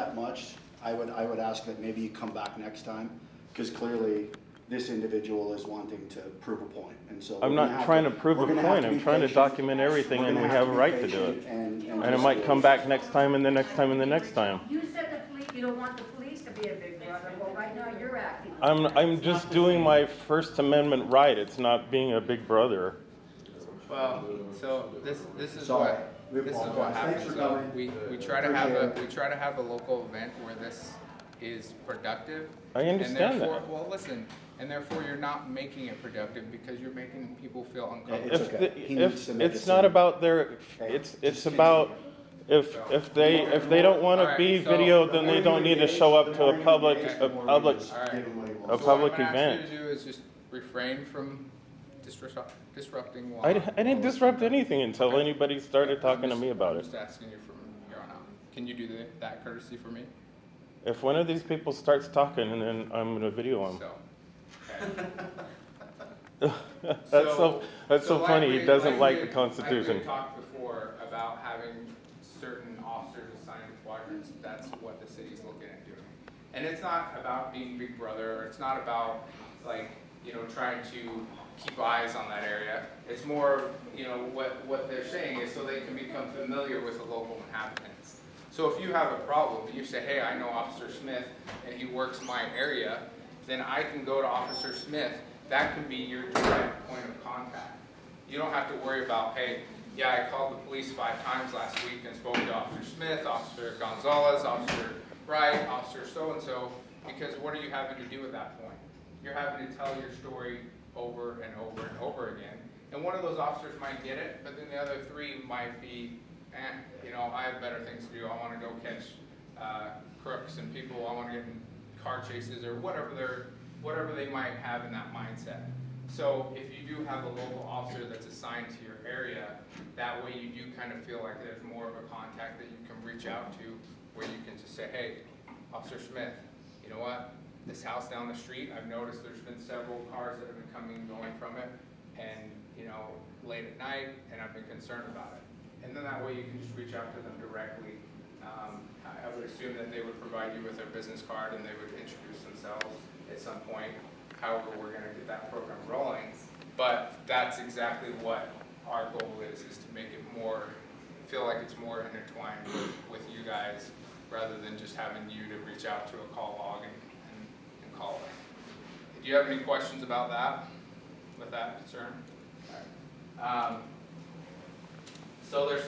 that much, I would ask that maybe you come back next time, because clearly this individual is wanting to prove a point, and so. I'm not trying to prove a point, I'm trying to document everything, and we have a right to do it. And it might come back next time, and the next time, and the next time. You said the police, you don't want the police to be a big brother, well, right now you're acting. I'm just doing my First Amendment right, it's not being a big brother. Well, so this is Sorry. what happens. So we try to have a local event where this is productive. I understand and therefore, that. Well, listen, and therefore you're not making it productive because you're making people feel uncomfortable. It's okay. He needs to make It's a not statement. about their, it's about, if they don't want to be videoed, then they don't need to show up to a public All right. a So public what I'm event. asking you to do is just refrain from disrupting law. I didn't disrupt anything until anybody started talking to me about I'm it. just asking you from here on out. Can you do that courtesy for me? If one of these people starts talking, and then I'm gonna video him. So, That's so funny. He doesn't like the we Constitution. had talked before about having certain officers assigned to quadrants. That's what the city's looking at doing. And it's not about being Big Brother. Or it's not about trying to keep eyes on that area. It's more, what they're saying is so they can become familiar with the local inhabitants. So if you have a problem, and you say, hey, I know Officer Smith, and he works my area, then I can go to Officer Smith. That can be your direct point of contact. You don't have to worry about, hey, yeah, I called the police 5 times last week and spoke to Officer Smith, Officer Gonzalez, Officer Wright, Officer so-and-so, because what are you having to do at that point? You're having to tell your story over and over and over again. And one of those officers might get it, but then the other 3 might be, I have better things to do. I want to go catch crooks and people. I want to get in car chases or whatever they might have in that mindset. So if you do have a local officer that's assigned to your area, that way you do kind of feel like there's more of a contact that you can reach out to, where you can just say, hey, Officer Smith, you know what? This house down the street, I've noticed there's been several cars that have been coming and going from it, and late at night, and I've been concerned about it. And then that way you can just reach out to them directly. I would assume that they would provide you with their business card and they would introduce themselves at some point. However, we're going to get that program rolling. But that's exactly what our goal is to make it feel like it's more intertwined with you guys, rather than just having you to reach out to a call log and call us. Do you have any questions about that, with that concern? All right. So there's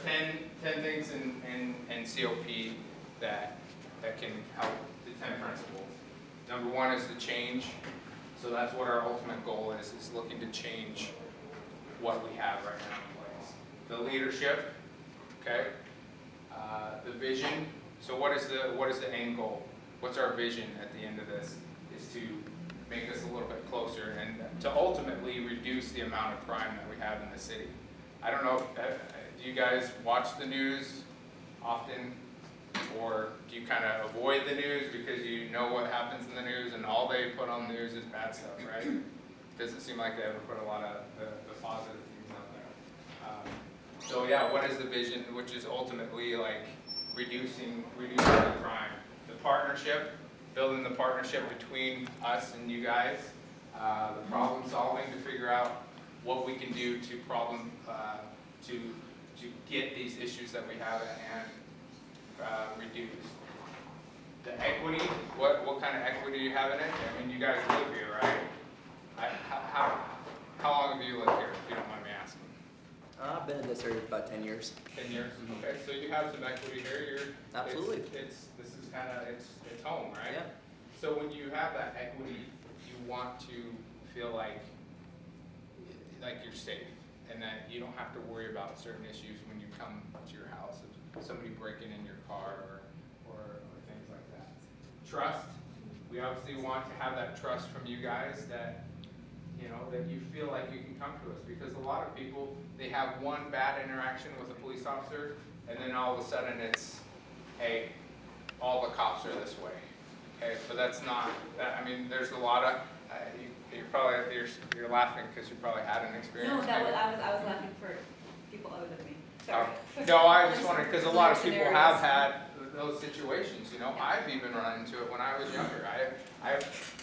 10 things in COP that can help, the 10 principles. Number 1 is the change. So that's what our ultimate goal is looking to change what we have right now in place. The leadership, okay? The vision. So what is the end goal? What's our vision at the end of this? Is to make us a little bit closer and to ultimately reduce the amount of crime that we have in the city. I don't know if, do you guys watch the news often, or do you kind of avoid the news because you know what happens in the news and all they put on the news is bad stuff, right? Doesn't seem like they ever put a lot of the positive things out there. So yeah, what is the vision, which is ultimately like reducing the crime. The partnership, building the partnership between us and you guys. The problem solving to figure out what we can do to to get these issues that we have at hand reduced. The equity, what kind of equity do you have in it? I mean, you guys live here, right? How long have you lived here, if you don't mind me asking? I've been in this area for about 10 years. 10 years? Okay, so you have some equity here. Absolutely. This is kind of, it's home, right? Yeah. So when you have that equity, you want to feel like you're safe, and that you don't have to worry about certain issues when you come to your house, of somebody breaking in your car or things like that. Trust. We obviously want to have that trust from you guys that that you feel like you can come to us, because a lot of people, they have one bad interaction with a police officer, and then all of a sudden it's, hey, all the cops are this way. Okay, but that's not. I mean, there's a lot of. You're laughing because you probably had an experience. No, I was laughing for people other than me. Sorry. No, I just wanted, because a lot of people have had those situations, you know, I've even run into it when I was younger. I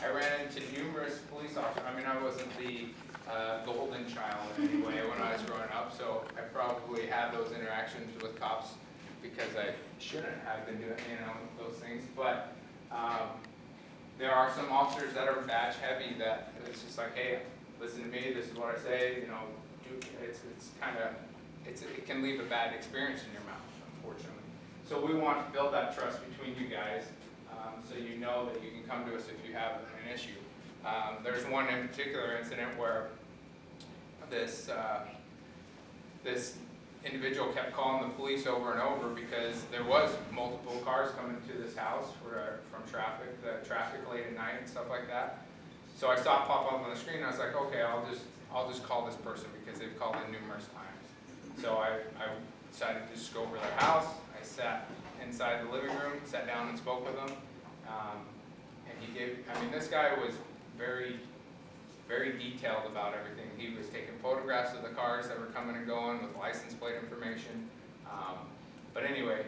ran into numerous police officers. I mean, I wasn't the golden child anyway when I was growing up, so I probably had those interactions with cops because I shouldn't have been doing, you know, those things. But there are some officers that are badge heavy that it's just like, hey, listen to me, this is what I say, you know, it can leave a bad experience in your mouth, unfortunately. So we want to build that trust between you guys, so you know that you can come to us if you have an issue. There's one in particular incident where this individual kept calling the police over and over because there was multiple cars coming to this house from traffic late at night and stuff like that. So I saw it pop up on the screen and I was like, okay, I'll just call this person because they've called in numerous times. So I decided to just go over their house. I sat inside the living room, sat down and spoke with them. And this guy was very, very detailed about everything. He was taking photographs of the cars that were coming and going with license plate information. But anyway,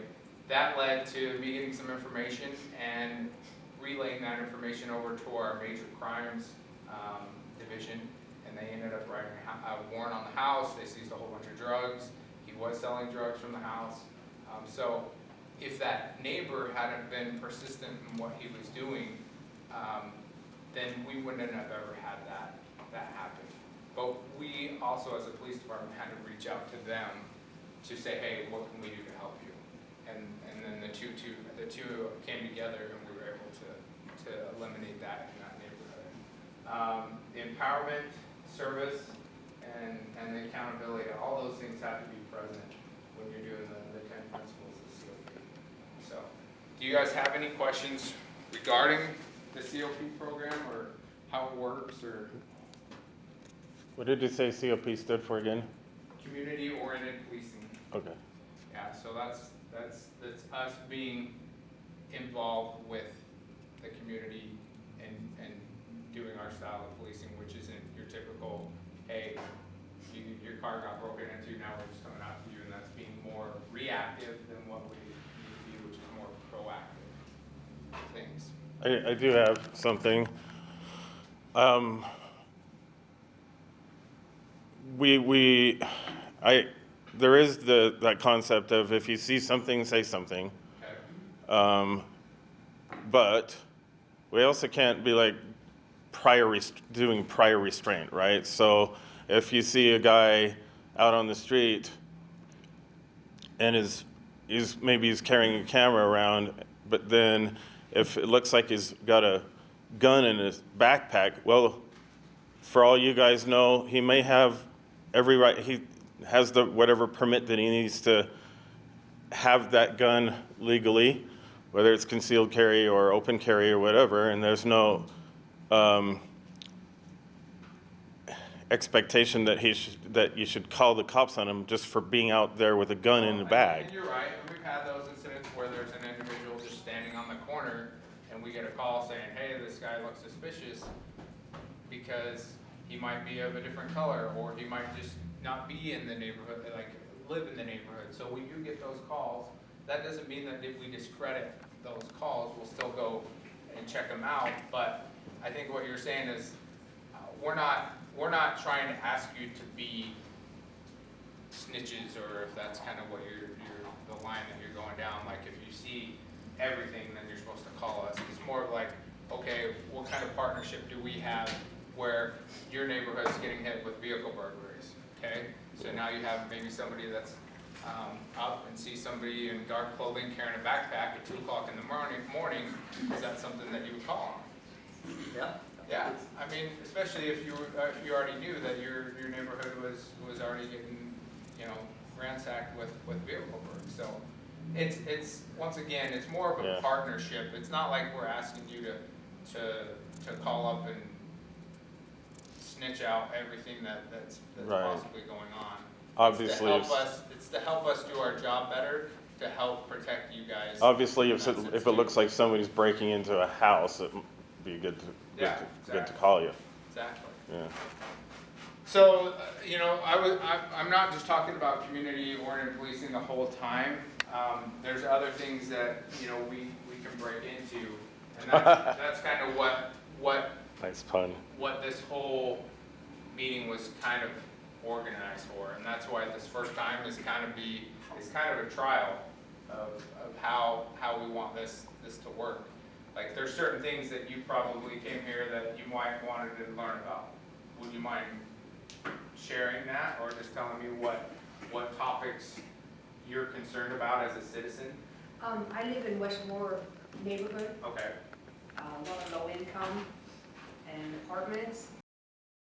that led to me getting some information and relaying that information over to our major crimes division. And they ended up writing a warrant on the house. They seized a whole bunch of drugs. He was selling drugs from the house. So if that neighbor hadn't been persistent in what he was doing, then we wouldn't have ever had that happen. But we also, as a police department, had to reach out to them to say, hey, what can we do to help you? And then the two came together, and we were able to eliminate that in that neighborhood. The empowerment, service, and the accountability, all those things have to be present when you're doing the 10 principles of COP. So, do you guys have any questions regarding the COP program or how it works or? What did you say COP stood for again? Community-oriented policing. Okay. Yeah, so that's us being involved with the community and doing our style of policing, which isn't your typical, hey, your car got broken into, now we're just coming out to you, and that's being more reactive than what we need to be, which is more proactive things. I do have something. There is that concept of if you see something, say something. Okay. But we also can't be like doing prior restraint, right? So if you see a guy out on the street and he's carrying a camera around, but then if it looks like he's got a gun in his backpack, well, for all you guys know, he may have every right. He has the whatever permit that he needs to have that gun legally, whether it's concealed carry or open carry or whatever, and there's no expectation that you should call the cops on him just for being out there with a gun in the bag. And you're right. We've had those incidents where there's an individual just standing on the corner, and we get a call saying, "Hey, this guy looks suspicious," because he might be of a different color, or he might just not be in the neighborhood, like live in the neighborhood. So we do get those calls. That doesn't mean that if we discredit those calls, we'll still go and check them out. But I think what you're saying is we're not trying to ask you to be snitches, or if that's kind of what the line that you're going down. Like if you see everything, then you're supposed to call us. It's more of like, okay, what kind of partnership do we have where your neighborhood's getting hit with vehicle burglaries? Okay, so now you have maybe somebody that's up and sees somebody in dark clothing carrying a backpack at 2 o'clock in the morning. Is that something that you would call on? Yeah. Yeah, I mean, especially if you already knew that your neighborhood was already getting, ransacked with vehicle burglary. So it's once again, it's more of a partnership. It's not like we're asking you to call up and snitch out everything that's right. possibly going on. Obviously, it's to help us do our job better, to help protect you guys. Obviously, if it looks like somebody's breaking into a house, it would be good to call you. Exactly. Yeah. So, I'm not just talking about community-oriented policing the whole time. There's other things that, you know, we can break into. And that's kind of what Nice pun. this whole meeting was kind of organized for. And that's why this first time is kind of a trial of how we want this to work. Like, there's certain things that you probably came here that you might wanted to learn about. Would you mind sharing that, or just telling me what topics you're concerned about as a citizen? I live in Westmore neighborhood, Okay, a lot of low income and apartments.